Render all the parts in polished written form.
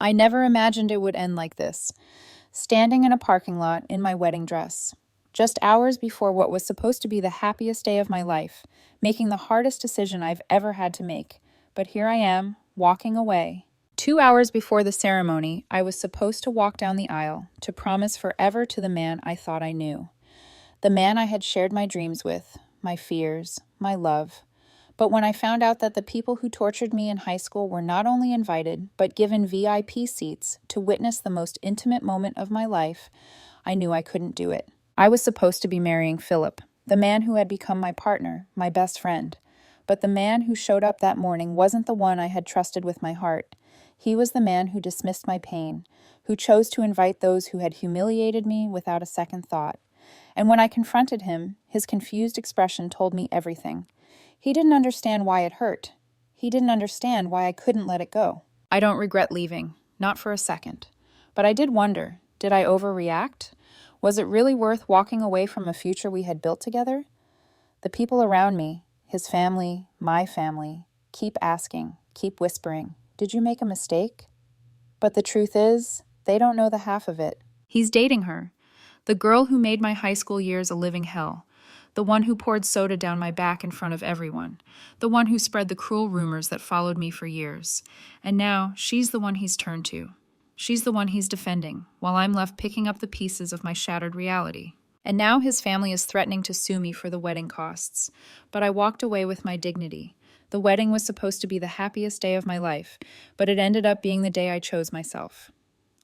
I never imagined it would end like this, standing in a parking lot in my wedding dress, just hours before what was supposed to be the happiest day of my life, making the hardest decision I've ever had to make. But here I am, walking away. 2 hours before the ceremony, I was supposed to walk down the aisle to promise forever to the man I thought I knew. The man I had shared my dreams with, my fears, my love. But when I found out that the people who tortured me in high school were not only invited, but given VIP seats to witness the most intimate moment of my life, I knew I couldn't do it. I was supposed to be marrying Philip, the man who had become my partner, my best friend. But the man who showed up that morning wasn't the one I had trusted with my heart. He was the man who dismissed my pain, who chose to invite those who had humiliated me without a second thought. And when I confronted him, his confused expression told me everything. He didn't understand why it hurt. He didn't understand why I couldn't let it go. I don't regret leaving, not for a second. But I did wonder, did I overreact? Was it really worth walking away from a future we had built together? The people around me, his family, my family, keep asking, keep whispering, did you make a mistake? But the truth is, they don't know the half of it. He's dating her. The girl who made my high school years a living hell. The one who poured soda down my back in front of everyone. The one who spread the cruel rumors that followed me for years. And now, she's the one he's turned to. She's the one he's defending, while I'm left picking up the pieces of my shattered reality. And now his family is threatening to sue me for the wedding costs. But I walked away with my dignity. The wedding was supposed to be the happiest day of my life, but it ended up being the day I chose myself.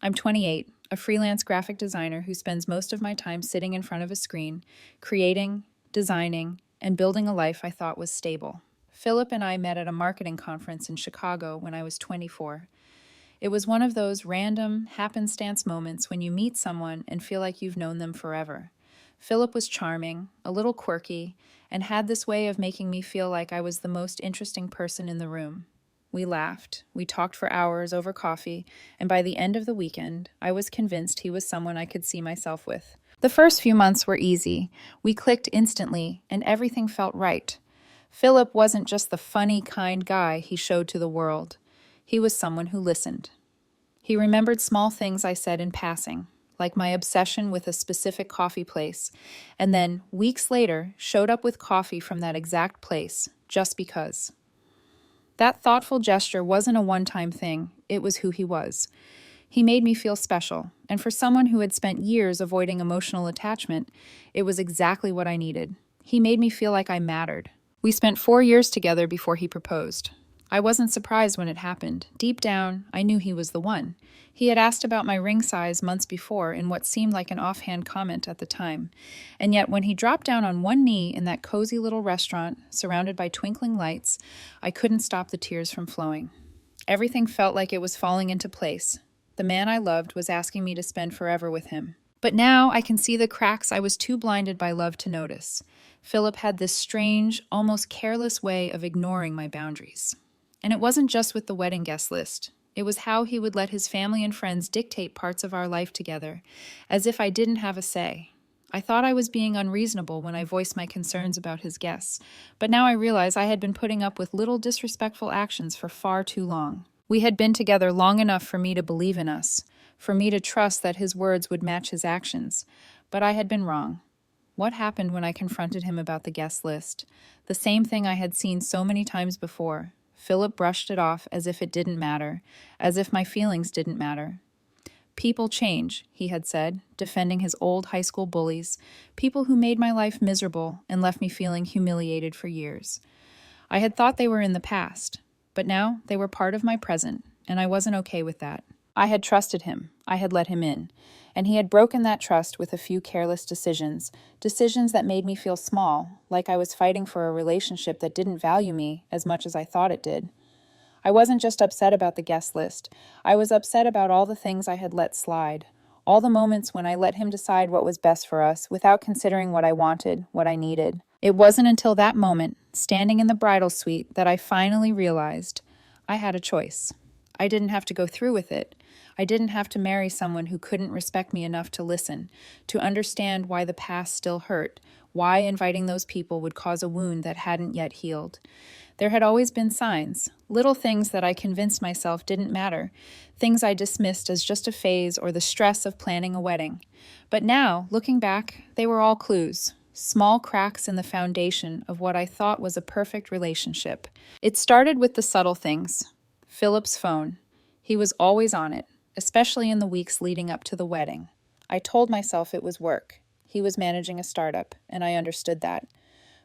I'm 28, a freelance graphic designer who spends most of my time sitting in front of a screen, creating, designing, and building a life I thought was stable. Philip and I met at a marketing conference in Chicago when I was 24. It was one of those random, happenstance moments when you meet someone and feel like you've known them forever. Philip was charming, a little quirky, and had this way of making me feel like I was the most interesting person in the room. We laughed, we talked for hours over coffee, and by the end of the weekend, I was convinced he was someone I could see myself with. The first few months were easy. We clicked instantly, and everything felt right. Philip wasn't just the funny, kind guy he showed to the world. He was someone who listened. He remembered small things I said in passing, like my obsession with a specific coffee place, and then, weeks later, showed up with coffee from that exact place, just because. That thoughtful gesture wasn't a one-time thing, it was who he was. He made me feel special, and for someone who had spent years avoiding emotional attachment, it was exactly what I needed. He made me feel like I mattered. We spent 4 years together before he proposed. I wasn't surprised when it happened. Deep down, I knew he was the one. He had asked about my ring size months before in what seemed like an offhand comment at the time. And yet when he dropped down on one knee in that cozy little restaurant, surrounded by twinkling lights, I couldn't stop the tears from flowing. Everything felt like it was falling into place. The man I loved was asking me to spend forever with him. But now I can see the cracks I was too blinded by love to notice. Philip had this strange, almost careless way of ignoring my boundaries. And it wasn't just with the wedding guest list. It was how he would let his family and friends dictate parts of our life together, as if I didn't have a say. I thought I was being unreasonable when I voiced my concerns about his guests, but now I realize I had been putting up with little disrespectful actions for far too long. We had been together long enough for me to believe in us, for me to trust that his words would match his actions, but I had been wrong. What happened when I confronted him about the guest list? The same thing I had seen so many times before. Philip brushed it off as if it didn't matter, as if my feelings didn't matter. People change, he had said, defending his old high school bullies, people who made my life miserable and left me feeling humiliated for years. I had thought they were in the past, but now they were part of my present, and I wasn't okay with that. I had trusted him, I had let him in, and he had broken that trust with a few careless decisions that made me feel small, like I was fighting for a relationship that didn't value me as much as I thought it did. I wasn't just upset about the guest list. I was upset about all the things I had let slide, all the moments when I let him decide what was best for us without considering what I wanted, what I needed. It wasn't until that moment, standing in the bridal suite, that I finally realized I had a choice. I didn't have to go through with it. I didn't have to marry someone who couldn't respect me enough to listen, to understand why the past still hurt, why inviting those people would cause a wound that hadn't yet healed. There had always been signs, little things that I convinced myself didn't matter, things I dismissed as just a phase or the stress of planning a wedding. But now, looking back, they were all clues, small cracks in the foundation of what I thought was a perfect relationship. It started with the subtle things. Philip's phone. He was always on it, especially in the weeks leading up to the wedding. I told myself it was work. He was managing a startup, and I understood that.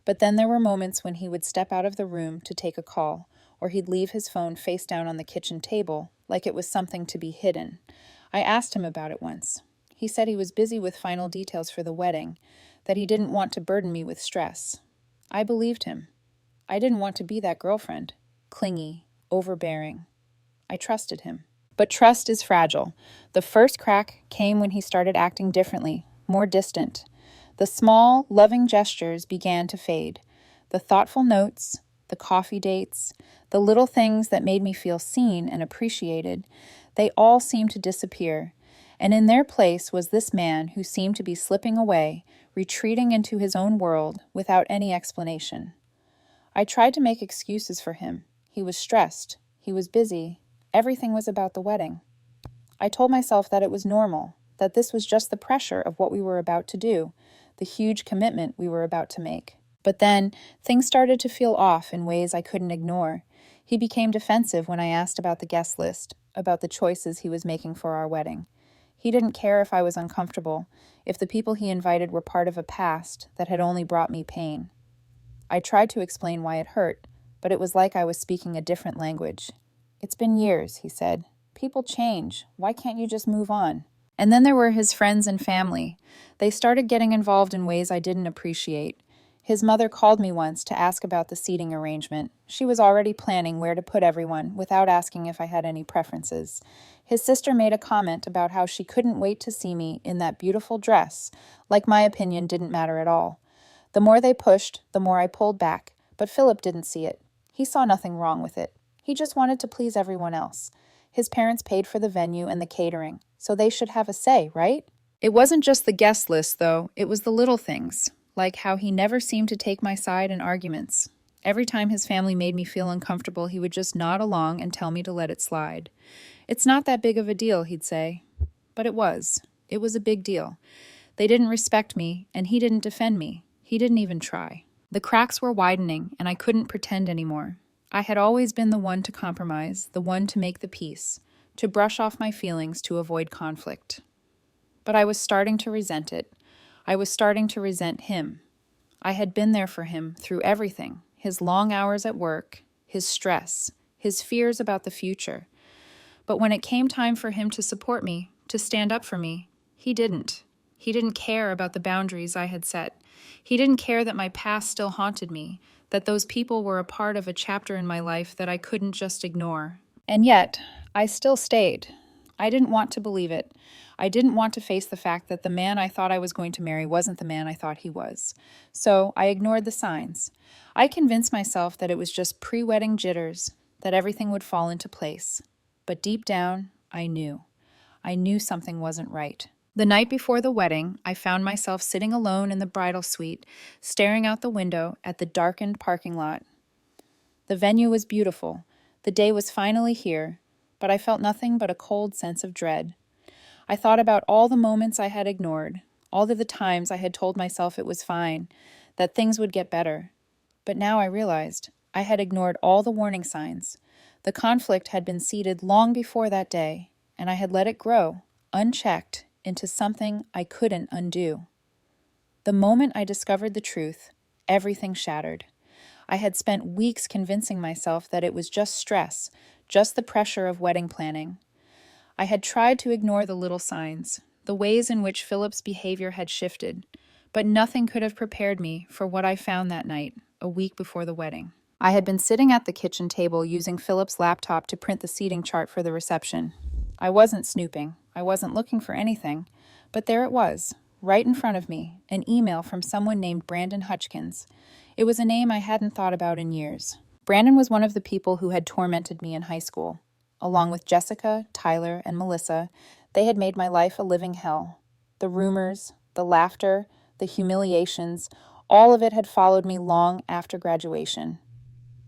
But then there were moments when he would step out of the room to take a call, or he'd leave his phone face down on the kitchen table, like it was something to be hidden. I asked him about it once. He said he was busy with final details for the wedding, that he didn't want to burden me with stress. I believed him. I didn't want to be that girlfriend, clingy, overbearing. I trusted him. But trust is fragile. The first crack came when he started acting differently, more distant. The small, loving gestures began to fade. The thoughtful notes, the coffee dates, the little things that made me feel seen and appreciated, they all seemed to disappear. And in their place was this man who seemed to be slipping away, retreating into his own world without any explanation. I tried to make excuses for him. He was stressed. He was busy. Everything was about the wedding. I told myself that it was normal, that this was just the pressure of what we were about to do, the huge commitment we were about to make. But then, things started to feel off in ways I couldn't ignore. He became defensive when I asked about the guest list, about the choices he was making for our wedding. He didn't care if I was uncomfortable, if the people he invited were part of a past that had only brought me pain. I tried to explain why it hurt, but it was like I was speaking a different language. "It's been years," he said. "People change. Why can't you just move on?" And then there were his friends and family. They started getting involved in ways I didn't appreciate. His mother called me once to ask about the seating arrangement. She was already planning where to put everyone without asking if I had any preferences. His sister made a comment about how she couldn't wait to see me in that beautiful dress, like my opinion didn't matter at all. The more they pushed, the more I pulled back, but Philip didn't see it. He saw nothing wrong with it. He just wanted to please everyone else. His parents paid for the venue and the catering, so they should have a say, right? It wasn't just the guest list, though. It was the little things, like how he never seemed to take my side in arguments. Every time his family made me feel uncomfortable, he would just nod along and tell me to let it slide. "It's not that big of a deal," he'd say. But it was. It was a big deal. They didn't respect me, and he didn't defend me. He didn't even try. The cracks were widening, and I couldn't pretend anymore. I had always been the one to compromise, the one to make the peace, to brush off my feelings to avoid conflict. But I was starting to resent it. I was starting to resent him. I had been there for him through everything, his long hours at work, his stress, his fears about the future. But when it came time for him to support me, to stand up for me, he didn't. He didn't care about the boundaries I had set. He didn't care that my past still haunted me, that those people were a part of a chapter in my life that I couldn't just ignore. And yet, I still stayed. I didn't want to believe it. I didn't want to face the fact that the man I thought I was going to marry wasn't the man I thought he was. So I ignored the signs. I convinced myself that it was just pre-wedding jitters, that everything would fall into place. But deep down, I knew. I knew something wasn't right. The night before the wedding, I found myself sitting alone in the bridal suite, staring out the window at the darkened parking lot. The venue was beautiful. The day was finally here, but I felt nothing but a cold sense of dread. I thought about all the moments I had ignored, all of the times I had told myself it was fine, that things would get better. But now I realized I had ignored all the warning signs. The conflict had been seeded long before that day, and I had let it grow, unchecked, into something I couldn't undo. The moment I discovered the truth, everything shattered. I had spent weeks convincing myself that it was just stress, just the pressure of wedding planning. I had tried to ignore the little signs, the ways in which Philip's behavior had shifted, but nothing could have prepared me for what I found that night, a week before the wedding. I had been sitting at the kitchen table using Philip's laptop to print the seating chart for the reception. I wasn't snooping. I wasn't looking for anything. But there it was, right in front of me, an email from someone named Brandon Hutchkins. It was a name I hadn't thought about in years. Brandon was one of the people who had tormented me in high school. Along with Jessica, Tyler, and Melissa, they had made my life a living hell. The rumors, the laughter, the humiliations, All of it had followed me long after graduation.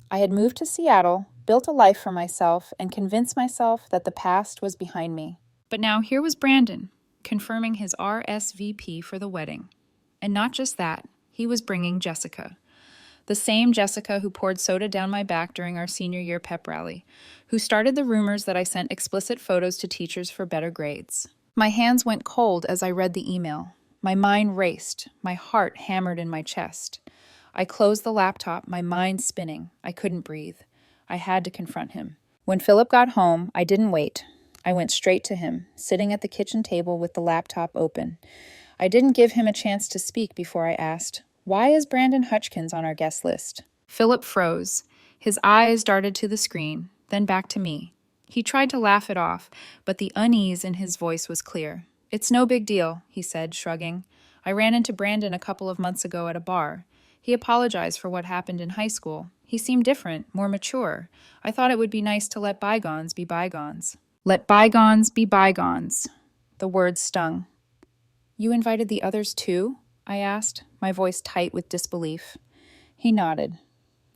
I had moved to Seattle, built a life for myself, and convinced myself that the past was behind me. But now here was Brandon, confirming his RSVP for the wedding. And not just that, he was bringing Jessica. The same Jessica who poured soda down my back during our senior year pep rally, who started the rumors that I sent explicit photos to teachers for better grades. My hands went cold as I read the email. My mind raced, my heart hammered in my chest. I closed the laptop, my mind spinning. I couldn't breathe. I had to confront him. When Philip got home, I didn't wait. I went straight to him, sitting at the kitchen table with the laptop open. I didn't give him a chance to speak before I asked, "Why is Brandon Hutchkins on our guest list?" Philip froze. His eyes darted to the screen, then back to me. He tried to laugh it off, but the unease in his voice was clear. "It's no big deal," he said, shrugging. "I ran into Brandon a couple of months ago at a bar. He apologized for what happened in high school. He seemed different, more mature. I thought it would be nice to let bygones be bygones." Let bygones be bygones. The words stung. "You invited the others too?" I asked, my voice tight with disbelief. He nodded.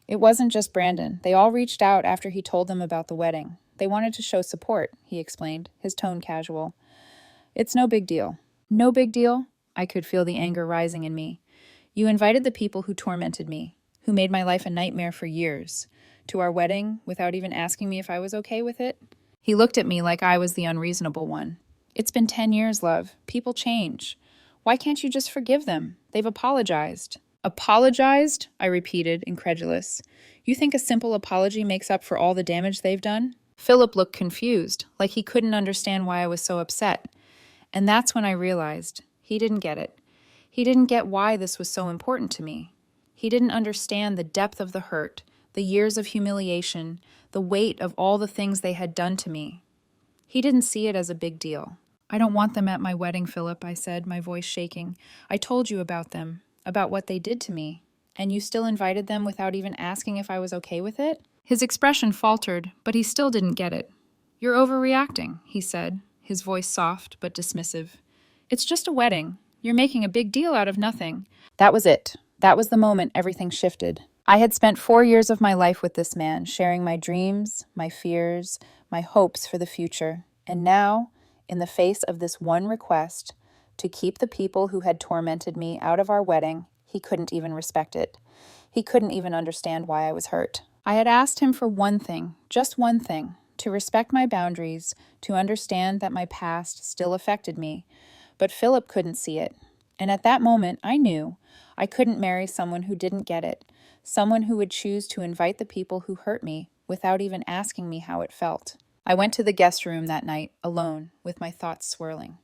"It wasn't just Brandon. They all reached out after he told them about the wedding. They wanted to show support," he explained, his tone casual. "It's no big deal." "No big deal?" I could feel the anger rising in me. "You invited the people who tormented me, who made my life a nightmare for years, to our wedding without even asking me if I was okay with it?" He looked at me like I was the unreasonable one. "It's been 10 years, love. People change. Why can't you just forgive them? They've apologized." "Apologized?" I repeated, incredulous. "You think a simple apology makes up for all the damage they've done?" Philip looked confused, like he couldn't understand why I was so upset. And that's when I realized he didn't get it. He didn't get why this was so important to me. He didn't understand the depth of the hurt, the years of humiliation, the weight of all the things they had done to me. He didn't see it as a big deal. "I don't want them at my wedding, Philip," I said, my voice shaking. "I told you about them, about what they did to me. And you still invited them without even asking if I was okay with it?" His expression faltered, but he still didn't get it. "You're overreacting," he said, his voice soft but dismissive. "It's just a wedding. You're making a big deal out of nothing." That was it. That was the moment everything shifted. I had spent 4 years of my life with this man, sharing my dreams, my fears, my hopes for the future. And now, in the face of this one request, to keep the people who had tormented me out of our wedding, he couldn't even respect it. He couldn't even understand why I was hurt. I had asked him for one thing, just one thing, to respect my boundaries, to understand that my past still affected me. But Philip couldn't see it. And at that moment, I knew I couldn't marry someone who didn't get it, someone who would choose to invite the people who hurt me without even asking me how it felt. I went to the guest room that night, alone, with my thoughts swirling.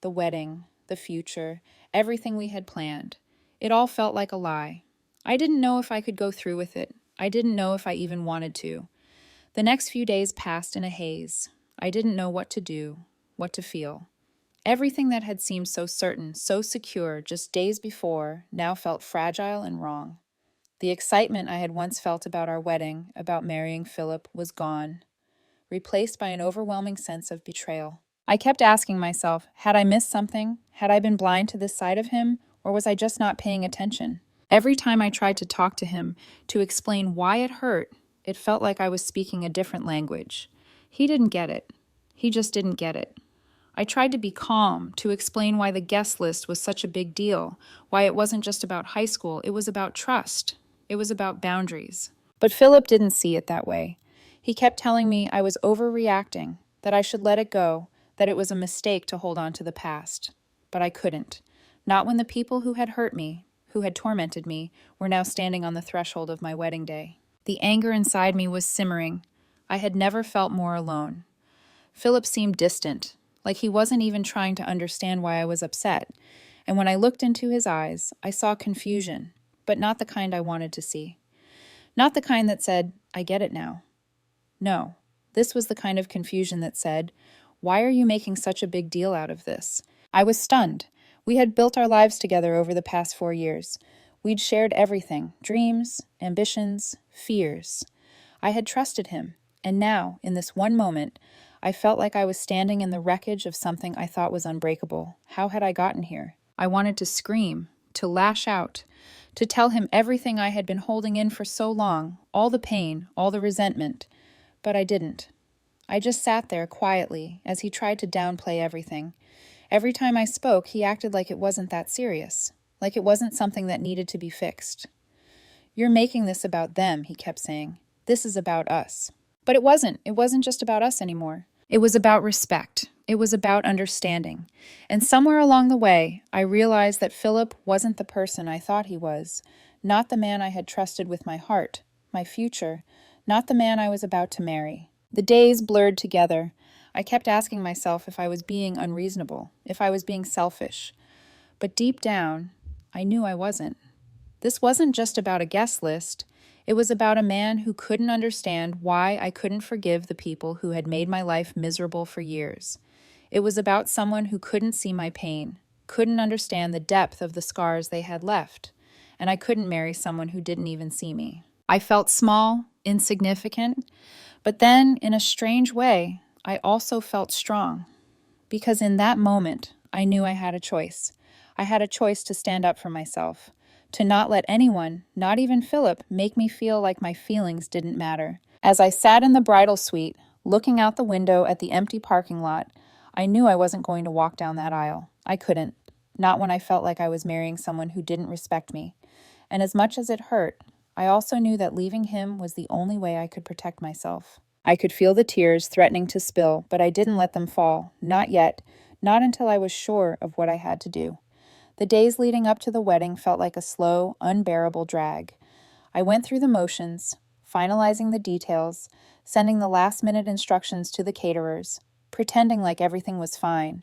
The wedding, the future, everything we had planned. It all felt like a lie. I didn't know if I could go through with it. I didn't know if I even wanted to. The next few days passed in a haze. I didn't know what to do, what to feel. Everything that had seemed so certain, so secure just days before, now felt fragile and wrong. The excitement I had once felt about our wedding, about marrying Philip, was gone, replaced by an overwhelming sense of betrayal. I kept asking myself, had I missed something? Had I been blind to this side of him? Or was I just not paying attention? Every time I tried to talk to him, to explain why it hurt, it felt like I was speaking a different language. He didn't get it. He just didn't get it. I tried to be calm, to explain why the guest list was such a big deal, why it wasn't just about high school, it was about trust. It was about boundaries. But Philip didn't see it that way. He kept telling me I was overreacting, that I should let it go, that it was a mistake to hold on to the past. But I couldn't. Not when the people who had hurt me, who had tormented me, were now standing on the threshold of my wedding day. The anger inside me was simmering. I had never felt more alone. Philip seemed distant, like he wasn't even trying to understand why I was upset. And when I looked into his eyes, I saw confusion, but not the kind I wanted to see. Not the kind that said, "I get it now." No, this was the kind of confusion that said, "Why are you making such a big deal out of this?" I was stunned. We had built our lives together over the past 4 years. We'd shared everything, dreams, ambitions, fears. I had trusted him, and now, in this one moment, I felt like I was standing in the wreckage of something I thought was unbreakable. How had I gotten here? I wanted to scream, to lash out, to tell him everything I had been holding in for so long, all the pain, all the resentment. But I didn't. I just sat there quietly as he tried to downplay everything. Every time I spoke, he acted like it wasn't that serious, like it wasn't something that needed to be fixed. "You're making this about them," he kept saying. "This is about us." But it wasn't. It wasn't just about us anymore. It was about respect. It was about understanding. And somewhere along the way, I realized that Philip wasn't the person I thought he was, not the man I had trusted with my heart, my future, not the man I was about to marry. The days blurred together. I kept asking myself if I was being unreasonable, if I was being selfish. But deep down, I knew I wasn't. This wasn't just about a guest list. It was about a man who couldn't understand why I couldn't forgive the people who had made my life miserable for years. It was about someone who couldn't see my pain, couldn't understand the depth of the scars they had left, and I couldn't marry someone who didn't even see me. I felt small, insignificant, but then, in a strange way, I also felt strong. Because in that moment, I knew I had a choice. I had a choice to stand up for myself, to not let anyone, not even Philip, make me feel like my feelings didn't matter. As I sat in the bridal suite, looking out the window at the empty parking lot, I knew I wasn't going to walk down that aisle. I couldn't. Not when I felt like I was marrying someone who didn't respect me. And as much as it hurt, I also knew that leaving him was the only way I could protect myself. I could feel the tears threatening to spill, but I didn't let them fall. Not yet. Not until I was sure of what I had to do. The days leading up to the wedding felt like a slow, unbearable drag. I went through the motions, finalizing the details, sending the last-minute instructions to the caterers, pretending like everything was fine.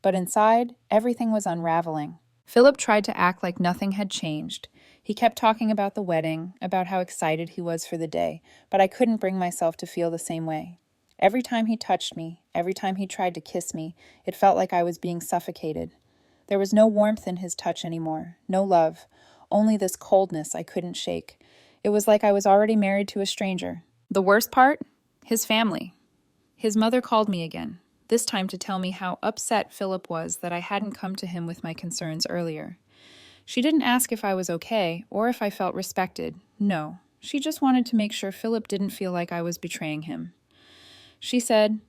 But inside, everything was unraveling. Philip tried to act like nothing had changed. He kept talking about the wedding, about how excited he was for the day, but I couldn't bring myself to feel the same way. Every time he touched me, every time he tried to kiss me, it felt like I was being suffocated. There was no warmth in his touch anymore, no love, only this coldness I couldn't shake. It was like I was already married to a stranger. The worst part? His family. His mother called me again, this time to tell me how upset Philip was that I hadn't come to him with my concerns earlier. She didn't ask if I was okay or if I felt respected. No, she just wanted to make sure Philip didn't feel like I was betraying him. She said,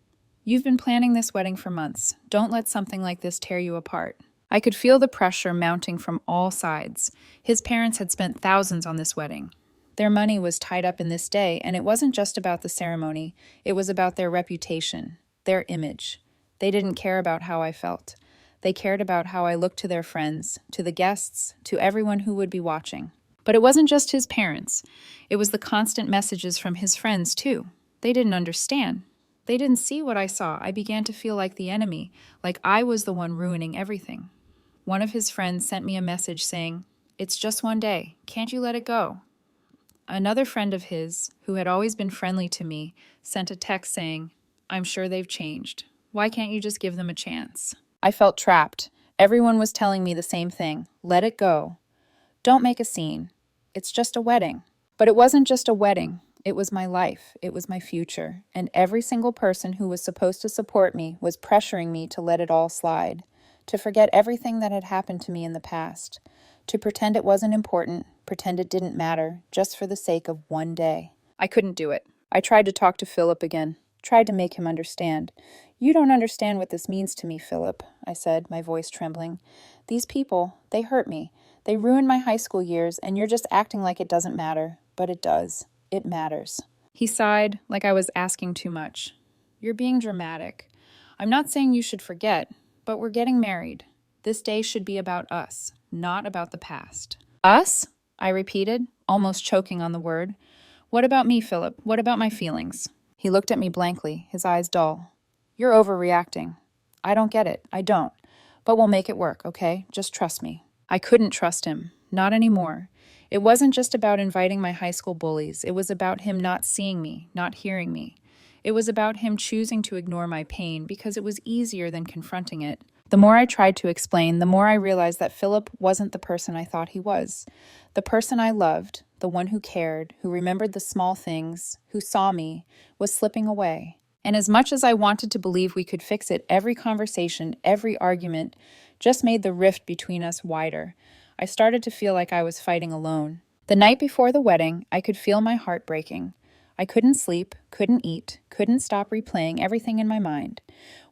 "You've been planning this wedding for months. Don't let something like this tear you apart." I could feel the pressure mounting from all sides. His parents had spent thousands on this wedding. Their money was tied up in this day, and it wasn't just about the ceremony. It was about their reputation, their image. They didn't care about how I felt. They cared about how I looked to their friends, to the guests, to everyone who would be watching. But it wasn't just his parents. It was the constant messages from his friends, too. They didn't understand. They didn't see what I saw. I began to feel like the enemy, like I was the one ruining everything. One of his friends sent me a message saying, "It's just one day. Can't you let it go?" Another friend of his, who had always been friendly to me, sent a text saying, "I'm sure they've changed. Why can't you just give them a chance?" I felt trapped. Everyone was telling me the same thing. Let it go. Don't make a scene. It's just a wedding. But it wasn't just a wedding. It was my life. It was my future. And every single person who was supposed to support me was pressuring me to let it all slide, to forget everything that had happened to me in the past, to pretend it wasn't important, pretend it didn't matter, just for the sake of one day. I couldn't do it. I tried to talk to Philip again, tried to make him understand. "You don't understand what this means to me, Philip," I said, my voice trembling. "These people, they hurt me. They ruined my high school years, and you're just acting like it doesn't matter. But it does. It matters." He sighed, like I was asking too much. "You're being dramatic. I'm not saying you should forget, but we're getting married. This day should be about us, not about the past." "Us?" I repeated, almost choking on the word. "What about me, Philip? What about my feelings?" He looked at me blankly, his eyes dull. "You're overreacting." "I don't get it. I don't. But we'll make it work, okay? Just trust me." I couldn't trust him. Not anymore. It wasn't just about inviting my high school bullies. It was about him not seeing me, not hearing me. It was about him choosing to ignore my pain because it was easier than confronting it. The more I tried to explain, the more I realized that Philip wasn't the person I thought he was. The person I loved, the one who cared, who remembered the small things, who saw me, was slipping away. And as much as I wanted to believe we could fix it, every conversation, every argument just made the rift between us wider. I started to feel like I was fighting alone. The night before the wedding, I could feel my heart breaking. I couldn't sleep, couldn't eat, couldn't stop replaying everything in my mind.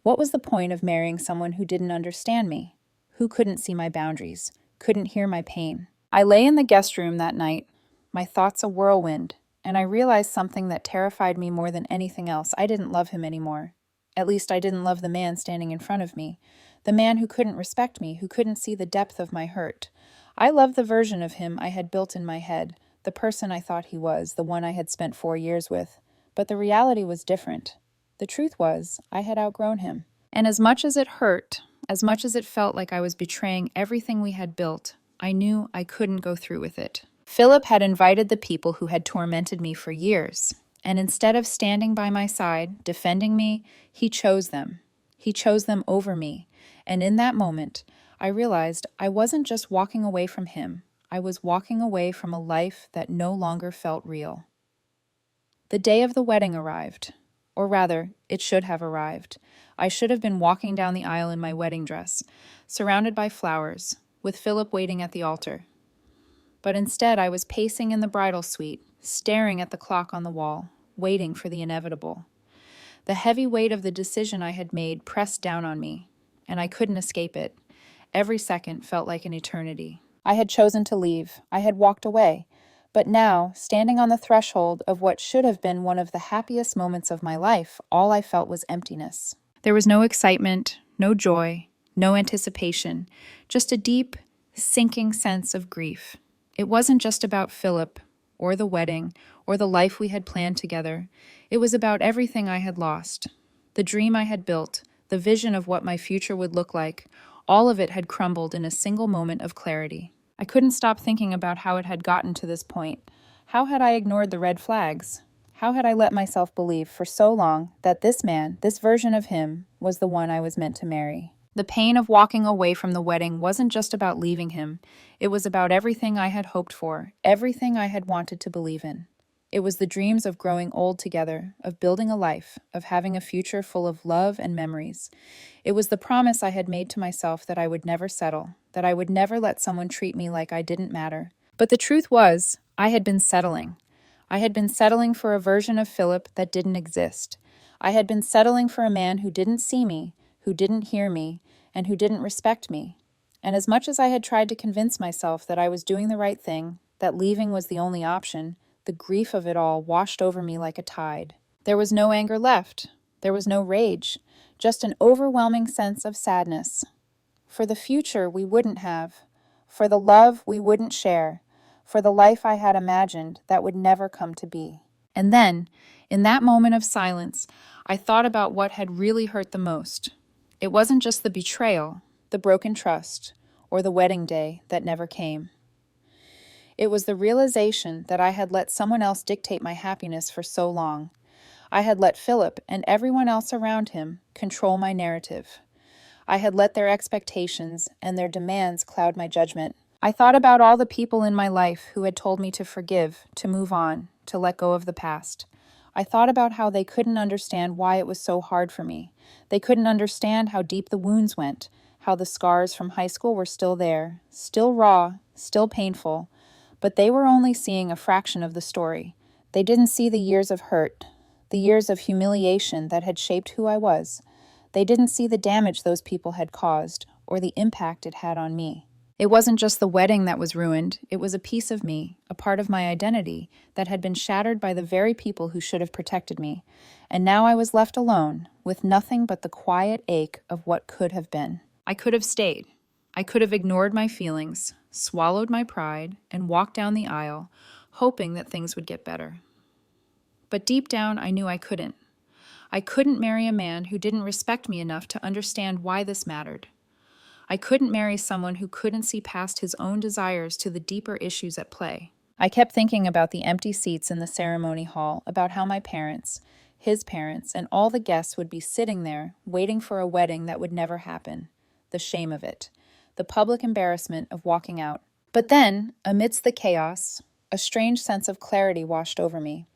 What was the point of marrying someone who didn't understand me? Who couldn't see my boundaries, couldn't hear my pain? I lay in the guest room that night, my thoughts a whirlwind, and I realized something that terrified me more than anything else. I didn't love him anymore. At least I didn't love the man standing in front of me, the man who couldn't respect me, who couldn't see the depth of my hurt. I loved the version of him I had built in my head, the person I thought he was, the one I had spent 4 years with. But the reality was different. The truth was, I had outgrown him. And as much as it hurt, as much as it felt like I was betraying everything we had built, I knew I couldn't go through with it. Philip had invited the people who had tormented me for years, and instead of standing by my side, defending me, he chose them. He chose them over me. And in that moment, I realized I wasn't just walking away from him. I was walking away from a life that no longer felt real. The day of the wedding arrived. Or rather, it should have arrived. I should have been walking down the aisle in my wedding dress, surrounded by flowers, with Philip waiting at the altar. But instead, I was pacing in the bridal suite, staring at the clock on the wall, waiting for the inevitable. The heavy weight of the decision I had made pressed down on me, and I couldn't escape it. Every second felt like an eternity. I had chosen to leave. I had walked away. But now, standing on the threshold of what should have been one of the happiest moments of my life, all I felt was emptiness. There was no excitement, no joy, no anticipation, just a deep, sinking sense of grief. It wasn't just about Philip, or the wedding, or the life we had planned together. It was about everything I had lost. The dream I had built, the vision of what my future would look like, all of it had crumbled in a single moment of clarity. I couldn't stop thinking about how it had gotten to this point. How had I ignored the red flags? How had I let myself believe for so long that this man, this version of him, was the one I was meant to marry? The pain of walking away from the wedding wasn't just about leaving him. It was about everything I had hoped for, everything I had wanted to believe in. It was the dreams of growing old together, of building a life, of having a future full of love and memories. It was the promise I had made to myself that I would never settle, that I would never let someone treat me like I didn't matter. But the truth was, I had been settling. I had been settling for a version of Philip that didn't exist. I had been settling for a man who didn't see me, who didn't hear me, and who didn't respect me. And as much as I had tried to convince myself that I was doing the right thing, that leaving was the only option, the grief of it all washed over me like a tide. There was no anger left. There was no rage. Just an overwhelming sense of sadness. For the future we wouldn't have. For the love we wouldn't share. For the life I had imagined that would never come to be. And then, in that moment of silence, I thought about what had really hurt the most. It wasn't just the betrayal, the broken trust, or the wedding day that never came. It was the realization that I had let someone else dictate my happiness for so long. I had let Philip and everyone else around him control my narrative. I had let their expectations and their demands cloud my judgment. I thought about all the people in my life who had told me to forgive, to move on, to let go of the past. I thought about how they couldn't understand why it was so hard for me. They couldn't understand how deep the wounds went, how the scars from high school were still there, still raw, still painful. But they were only seeing a fraction of the story. They didn't see the years of hurt, the years of humiliation that had shaped who I was. They didn't see the damage those people had caused, or the impact it had on me. It wasn't just the wedding that was ruined, it was a piece of me, a part of my identity, that had been shattered by the very people who should have protected me. And now I was left alone, with nothing but the quiet ache of what could have been. I could have stayed. I could have ignored my feelings, swallowed my pride, and walked down the aisle, hoping that things would get better. But deep down, I knew I couldn't. I couldn't marry a man who didn't respect me enough to understand why this mattered. I couldn't marry someone who couldn't see past his own desires to the deeper issues at play. I kept thinking about the empty seats in the ceremony hall, about how my parents, his parents, and all the guests would be sitting there, waiting for a wedding that would never happen. The shame of it. The public embarrassment of walking out. But then, amidst the chaos, a strange sense of clarity washed over me.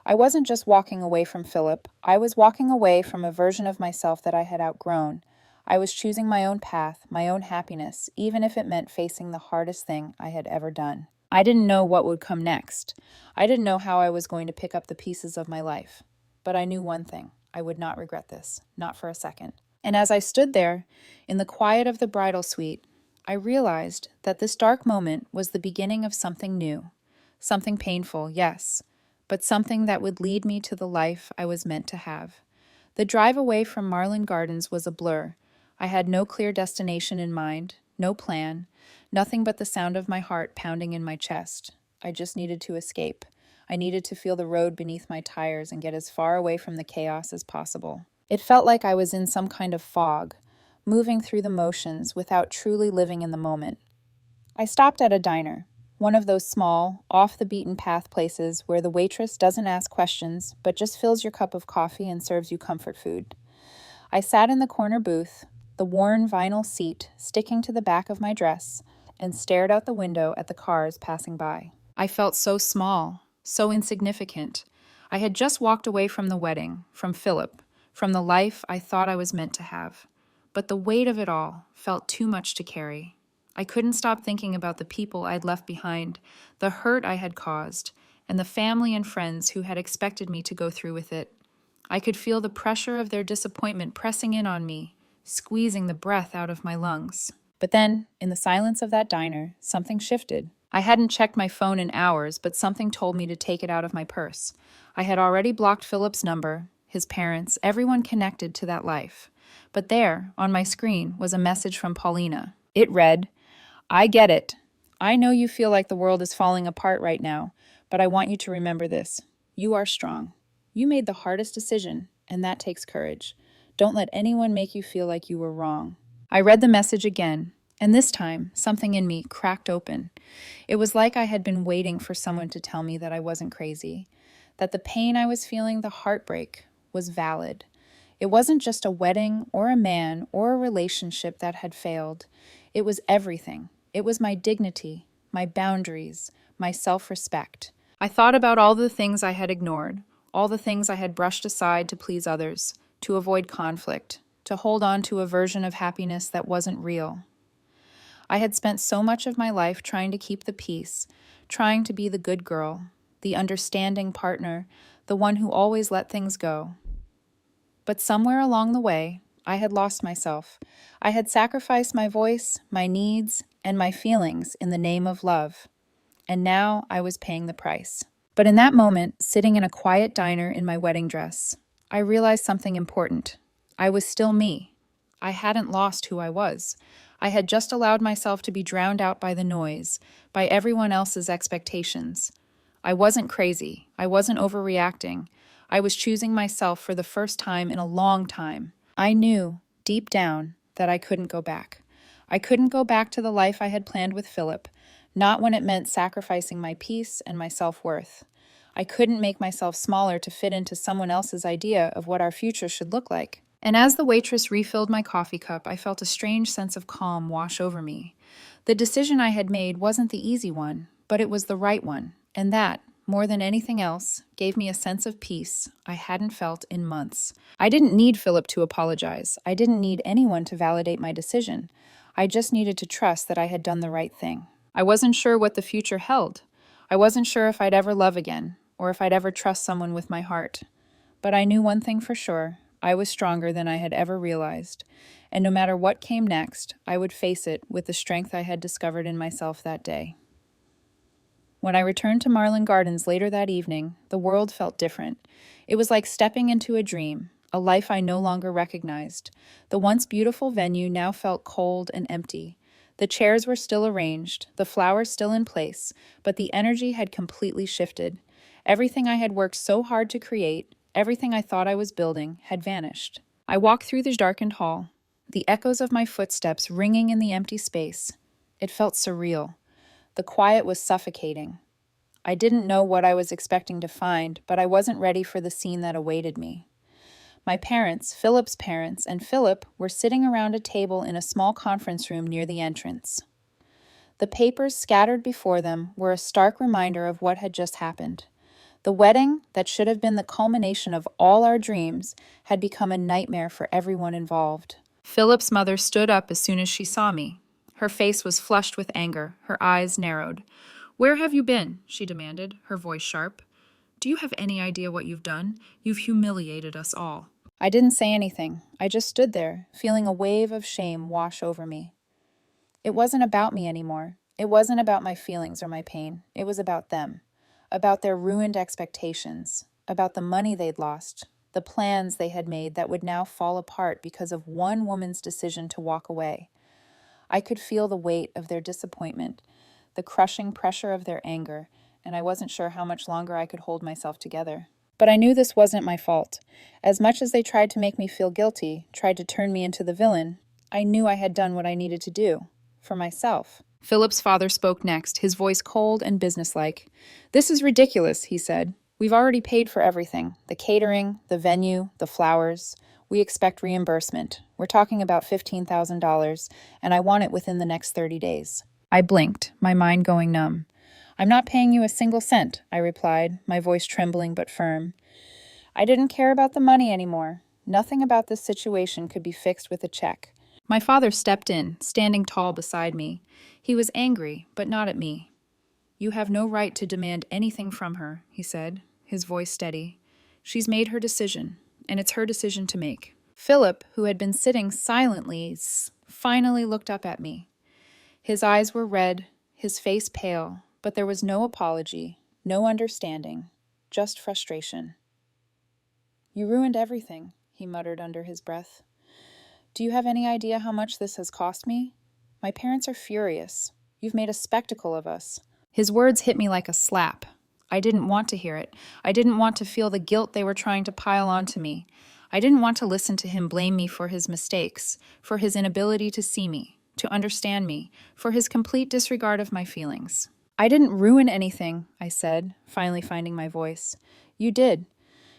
I wasn't just walking away from Philip. I was walking away from a version of myself that I had outgrown. I was choosing my own path, my own happiness, even if it meant facing the hardest thing I had ever done. I didn't know what would come next. I didn't know how I was going to pick up the pieces of my life. But I knew one thing: I would not regret this, not for a second. And as I stood there, in the quiet of the bridal suite, I realized that this dark moment was the beginning of something new. Something painful, yes, but something that would lead me to the life I was meant to have. The drive away from Marlin Gardens was a blur. I had no clear destination in mind, no plan, nothing but the sound of my heart pounding in my chest. I just needed to escape. I needed to feel the road beneath my tires and get as far away from the chaos as possible. It felt like I was in some kind of fog, moving through the motions without truly living in the moment. I stopped at a diner, one of those small, off-the-beaten-path places where the waitress doesn't ask questions but just fills your cup of coffee and serves you comfort food. I sat in the corner booth, the worn vinyl seat sticking to the back of my dress, and stared out the window at the cars passing by. I felt so small, so insignificant. I had just walked away from the wedding, from Philip, from the life I thought I was meant to have. But the weight of it all felt too much to carry. I couldn't stop thinking about the people I'd left behind, the hurt I had caused, and the family and friends who had expected me to go through with it. I could feel the pressure of their disappointment pressing in on me, squeezing the breath out of my lungs. But then, in the silence of that diner, something shifted. I hadn't checked my phone in hours, but something told me to take it out of my purse. I had already blocked Philip's number, his parents, everyone connected to that life. But there, on my screen, was a message from Paulina. It read, "I get it. I know you feel like the world is falling apart right now, but I want you to remember this. You are strong. You made the hardest decision, and that takes courage. Don't let anyone make you feel like you were wrong." I read the message again, and this time, something in me cracked open. It was like I had been waiting for someone to tell me that I wasn't crazy, that the pain I was feeling, the heartbreak, was valid. It wasn't just a wedding or a man or a relationship that had failed. It was everything. It was my dignity, my boundaries, my self-respect. I thought about all the things I had ignored, all the things I had brushed aside to please others, to avoid conflict, to hold on to a version of happiness that wasn't real. I had spent so much of my life trying to keep the peace, trying to be the good girl, the understanding partner, the one who always let things go. But somewhere along the way, I had lost myself. I had sacrificed my voice, my needs, and my feelings in the name of love. And now I was paying the price. But in that moment, sitting in a quiet diner in my wedding dress, I realized something important. I was still me. I hadn't lost who I was. I had just allowed myself to be drowned out by the noise, by everyone else's expectations. I wasn't crazy. I wasn't overreacting. I was choosing myself for the first time in a long time. I knew, deep down, that I couldn't go back. I couldn't go back to the life I had planned with Philip, not when it meant sacrificing my peace and my self-worth. I couldn't make myself smaller to fit into someone else's idea of what our future should look like. And as the waitress refilled my coffee cup, I felt a strange sense of calm wash over me. The decision I had made wasn't the easy one, but it was the right one, and that, more than anything else, gave me a sense of peace I hadn't felt in months. I didn't need Philip to apologize. I didn't need anyone to validate my decision. I just needed to trust that I had done the right thing. I wasn't sure what the future held. I wasn't sure if I'd ever love again, or if I'd ever trust someone with my heart. But I knew one thing for sure. I was stronger than I had ever realized, and no matter what came next, I would face it with the strength I had discovered in myself that day. When I returned to Marlin Gardens later that evening, the world felt different. It was like stepping into a dream, a life I no longer recognized. The once beautiful venue now felt cold and empty. The chairs were still arranged, the flowers still in place, but the energy had completely shifted. Everything I had worked so hard to create, everything I thought I was building, had vanished. I walked through the darkened hall, the echoes of my footsteps ringing in the empty space. It felt surreal. The quiet was suffocating. I didn't know what I was expecting to find, but I wasn't ready for the scene that awaited me. My parents, Philip's parents, and Philip were sitting around a table in a small conference room near the entrance. The papers scattered before them were a stark reminder of what had just happened. The wedding, that should have been the culmination of all our dreams, had become a nightmare for everyone involved. Philip's mother stood up as soon as she saw me. Her face was flushed with anger, her eyes narrowed. "Where have you been?" she demanded, her voice sharp. "Do you have any idea what you've done? You've humiliated us all." I didn't say anything. I just stood there, feeling a wave of shame wash over me. It wasn't about me anymore. It wasn't about my feelings or my pain. It was about them, about their ruined expectations, about the money they'd lost, the plans they had made that would now fall apart because of one woman's decision to walk away. I could feel the weight of their disappointment, the crushing pressure of their anger, and I wasn't sure how much longer I could hold myself together. But I knew this wasn't my fault. As much as they tried to make me feel guilty, tried to turn me into the villain, I knew I had done what I needed to do. For myself. Philip's father spoke next, his voice cold and businesslike. "This is ridiculous," he said. "We've already paid for everything. The catering, the venue, the flowers. We expect reimbursement. We're talking about $15,000, and I want it within the next 30 days. I blinked, my mind going numb. "I'm not paying you a single cent," I replied, my voice trembling but firm. I didn't care about the money anymore. Nothing about this situation could be fixed with a check. My father stepped in, standing tall beside me. He was angry, but not at me. "You have no right to demand anything from her," he said, his voice steady. "She's made her decision, and it's her decision to make." Philip, who had been sitting silently, finally looked up at me. His eyes were red, his face pale, but there was no apology, no understanding, just frustration. "You ruined everything," he muttered under his breath. "Do you have any idea how much this has cost me? My parents are furious. You've made a spectacle of us." His words hit me like a slap. I didn't want to hear it. I didn't want to feel the guilt they were trying to pile onto me. I didn't want to listen to him blame me for his mistakes, for his inability to see me, to understand me, for his complete disregard of my feelings. "I didn't ruin anything," I said, finally finding my voice. "You did.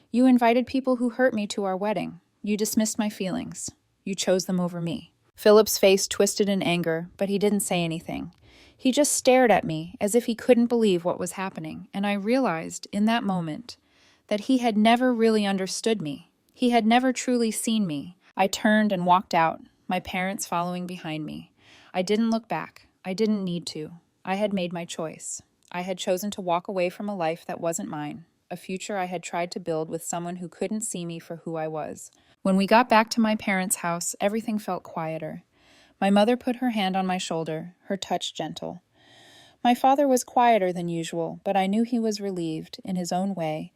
You invited people who hurt me to our wedding. You dismissed my feelings. You chose them over me." Philip's face twisted in anger, but he didn't say anything. He just stared at me as if he couldn't believe what was happening, and I realized in that moment that he had never really understood me. He had never truly seen me. I turned and walked out, my parents following behind me. I didn't look back. I didn't need to. I had made my choice. I had chosen to walk away from a life that wasn't mine, a future I had tried to build with someone who couldn't see me for who I was. When we got back to my parents' house, everything felt quieter. My mother put her hand on my shoulder, her touch gentle. My father was quieter than usual, but I knew he was relieved, in his own way,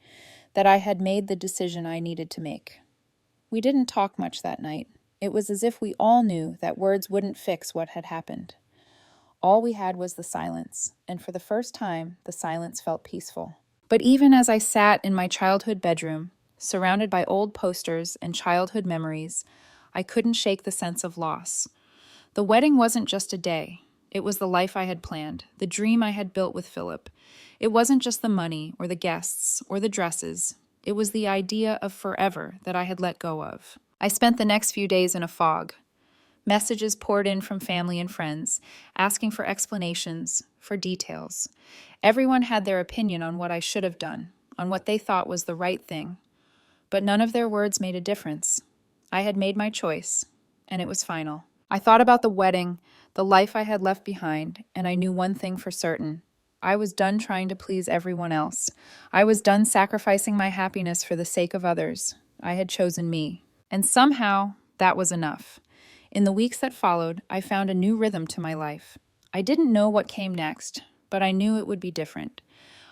that I had made the decision I needed to make. We didn't talk much that night. It was as if we all knew that words wouldn't fix what had happened. All we had was the silence, and for the first time, the silence felt peaceful. But even as I sat in my childhood bedroom, surrounded by old posters and childhood memories, I couldn't shake the sense of loss. The wedding wasn't just a day. It was the life I had planned, the dream I had built with Philip. It wasn't just the money or the guests or the dresses. It was the idea of forever that I had let go of. I spent the next few days in a fog. Messages poured in from family and friends, asking for explanations, for details. Everyone had their opinion on what I should have done, on what they thought was the right thing. But none of their words made a difference. I had made my choice, and it was final. I thought about the wedding, the life I had left behind, and I knew one thing for certain. I was done trying to please everyone else. I was done sacrificing my happiness for the sake of others. I had chosen me. And somehow, that was enough. In the weeks that followed, I found a new rhythm to my life. I didn't know what came next, but I knew it would be different.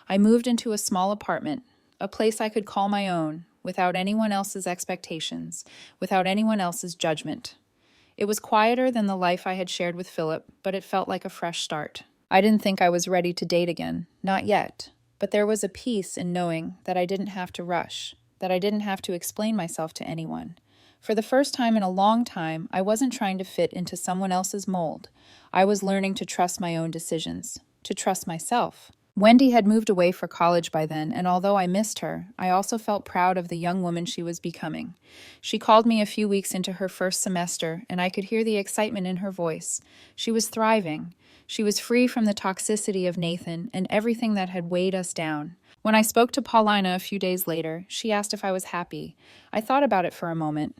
I moved into a small apartment, a place I could call my own, without anyone else's expectations, without anyone else's judgment. It was quieter than the life I had shared with Philip, but it felt like a fresh start. I didn't think I was ready to date again, not yet, but there was a peace in knowing that I didn't have to rush, that I didn't have to explain myself to anyone. For the first time in a long time, I wasn't trying to fit into someone else's mold. I was learning to trust my own decisions, to trust myself. Wendy had moved away for college by then, and although I missed her, I also felt proud of the young woman she was becoming. She called me a few weeks into her first semester, and I could hear the excitement in her voice. She was thriving. She was free from the toxicity of Nathan and everything that had weighed us down. When I spoke to Paulina a few days later, she asked if I was happy. I thought about it for a moment.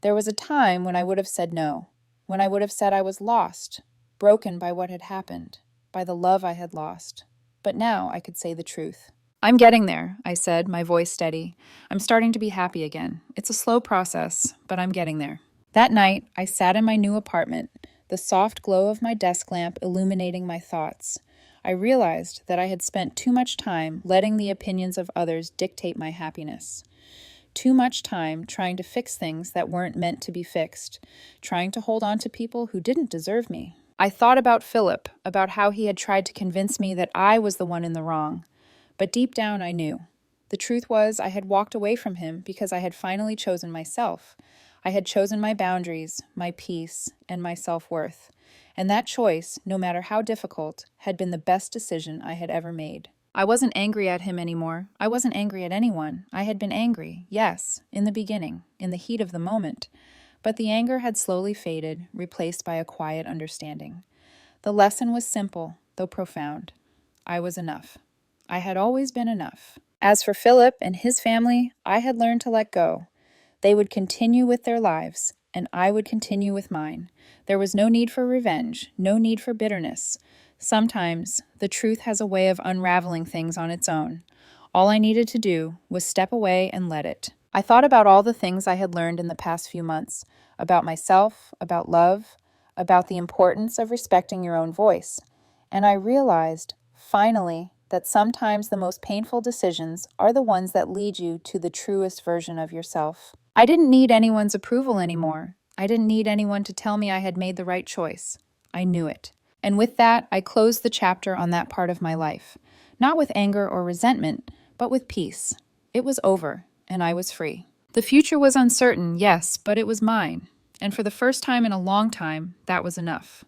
There was a time when I would have said no, when I would have said I was lost, broken by what had happened, by the love I had lost. But now I could say the truth. I'm getting there, I said, my voice steady. I'm starting to be happy again. It's a slow process, but I'm getting there. That night, I sat in my new apartment, the soft glow of my desk lamp illuminating my thoughts. I realized that I had spent too much time letting the opinions of others dictate my happiness. Too much time trying to fix things that weren't meant to be fixed, trying to hold on to people who didn't deserve me. I thought about Philip, about how he had tried to convince me that I was the one in the wrong. But deep down, I knew. The truth was, I had walked away from him because I had finally chosen myself. I had chosen my boundaries, my peace, and my self-worth. And that choice, no matter how difficult, had been the best decision I had ever made. I wasn't angry at him anymore. I wasn't angry at anyone. I had been angry, yes, in the beginning, in the heat of the moment. But the anger had slowly faded, replaced by a quiet understanding. The lesson was simple, though profound. I was enough. I had always been enough. As for Philip and his family, I had learned to let go. They would continue with their lives, and I would continue with mine. There was no need for revenge, no need for bitterness. Sometimes, the truth has a way of unraveling things on its own. All I needed to do was step away and let it. I thought about all the things I had learned in the past few months, about myself, about love, about the importance of respecting your own voice. And I realized, finally, that sometimes the most painful decisions are the ones that lead you to the truest version of yourself. I didn't need anyone's approval anymore. I didn't need anyone to tell me I had made the right choice. I knew it. And with that, I closed the chapter on that part of my life. Not with anger or resentment, but with peace. It was over, and I was free. The future was uncertain, yes, but it was mine. And for the first time in a long time, that was enough.